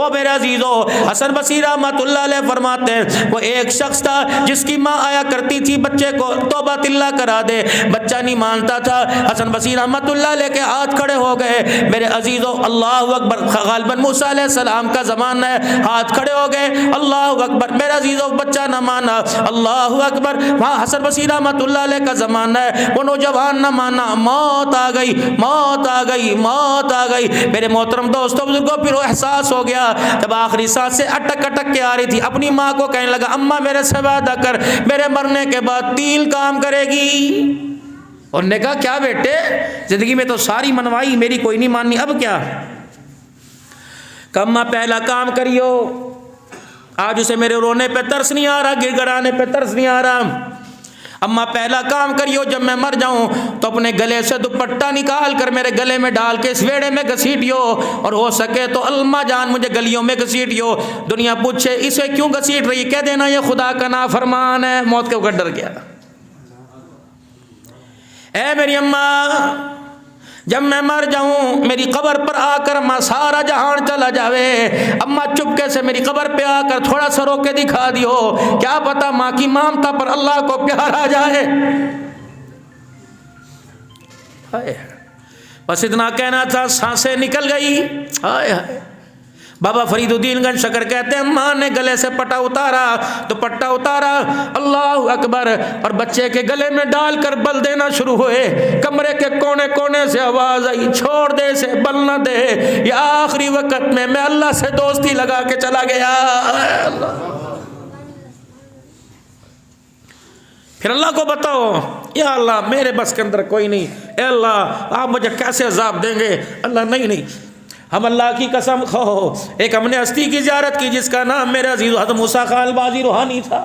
وہ میرے عزیزو حسن بصری رحمۃ اللہ علیہ فرماتے ہیں وہ ایک شخص تھا جس کی ماں آیا کرتی تھی بچے کو توبہ اللہ کرا دے، بچہ نہیں مانتا تھا۔ حسن بصری رحمۃ اللہ علیہ کے ہاتھ کھڑے ہو گئے، میرے عزیزو اللہ اکبر، غالباً موسیٰ علیہ السلام کا زمانہ ہے، ہاتھ کھڑے ہو گئے، اللہ اکبر، میرے عزیزو بچہ نہ مانا، اللہ اکبر، وہاں حسن بصری رحمۃ اللہ علیہ کا زمانہ ہے، وہ نوجوان نہ مانا، موت آ گئی، موت آ گئی، موت آ گئی۔ میرے محترم دوستوں بزرگوں، پھر وہ احساس ہو گیا جب آخری سانس سے اٹک اٹک کے آ رہی تھی، اپنی ماں کو کہنے لگا اماں میرے سے وعدہ کر میرے مرنے کے بعد تیل کام کرے گی۔ اور نے کہا کیا بیٹے، زندگی میں تو ساری منوائی، میری کوئی نہیں ماننی، اب کیا؟ اماں پہلا کام کریو، آج اسے میرے رونے پہ ترس نہیں آ رہا، گر گڑانے پہ ترس نہیں آ رہا۔ اماں پہلا کام کریو، جب میں مر جاؤں تو اپنے گلے سے دوپٹہ نکال کر میرے گلے میں ڈال کے اس ویڑے میں گھسیٹیو، اور ہو سکے تو اماں جان مجھے گلیوں میں گھسیٹیو، دنیا پوچھے اسے کیوں گھسیٹ رہی، کہہ دینا یہ خدا کا نافرمان ہے، موت کے اوپر ڈر گیا۔ اے میری اماں، جب میں مر جاؤں میری قبر پر آ کر اماں سارا جہان چلا جاوے، اماں چپکے سے میری قبر پہ آ کر تھوڑا سا رو کے دکھا دیو، کیا پتا ماں کی مامتا پر اللہ کو پیار آ جائے۔ بس اتنا کہنا تھا، سانسیں نکل گئی۔ ہائے ہائے، بابا فرید الدین گنج شکر کہتے ہیں ماں نے گلے سے پٹا اتارا تو پٹا اتارا، اللہ اکبر، اور بچے کے گلے میں ڈال کر بل دینا شروع ہوئے۔ کمرے کے کونے کونے سے آواز آئی، چھوڑ دے اسے، بل نہ دے، یہ آخری وقت میں اللہ سے دوستی لگا کے چلا گیا۔ پھر اللہ کو بتاؤ، یا اللہ میرے بس کے اندر کوئی نہیں، اے اللہ آپ مجھے کیسے عذاب دیں گے؟ اللہ نہیں، ہم اللہ کی قسم کھو، ایک ہم نے ہستی کی زیارت کی جس کا نام میرے عزیز حضرت موسیٰ خان البازی روحانی تھا۔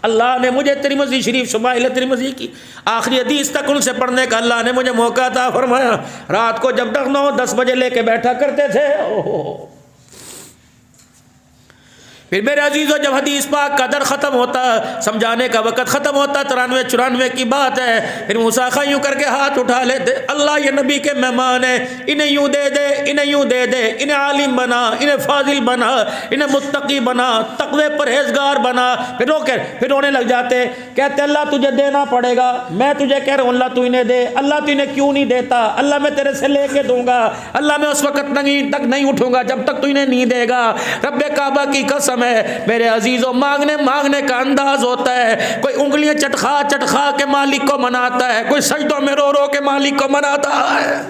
اللہ نے مجھے ترمذی شریف شمائل ترمذی کی آخری حدیث تک ان سے پڑھنے کا اللہ نے مجھے موقع عطا فرمایا۔ رات کو جب تک 9-10 بجے لے کے بیٹھا کرتے تھے۔ پھر میرے عزیزو جب حدیث پاک کا در ختم ہوتا، سمجھانے کا وقت ختم ہوتا، 93-94 کی بات ہے، پھر موسیٰ خان یوں کر کے ہاتھ اٹھا لیتے، اللہ یہ نبی کے مہمان ہیں، انہیں یوں دے دے، انہیں یوں دے دے، انہیں عالم بنا، انہیں فاضل بنا، انہیں متقی بنا، تقوی پرہیزگار بنا۔ پھر رونے لگ جاتے، کہتے اللہ تجھے دینا پڑے گا، میں تجھے کہہ رہا ہوں اللہ تو انہیں دے، اللہ تو انہیں کیوں نہیں دیتا، اللہ میں تیرے سے لے کے دوں گا، اللہ میں اس وقت تک نہیں اٹھوں گا جب تک تو انہیں نہیں دے گا۔ رب کعبہ کی قسم ہے میرے عزیزوں، مانگنے کا انداز ہوتا ہے، کوئی انگلیاں چٹخا کے مالک کو مناتا ہے، کوئی سجدوں میں رو کے مالک کو مناتا ہے۔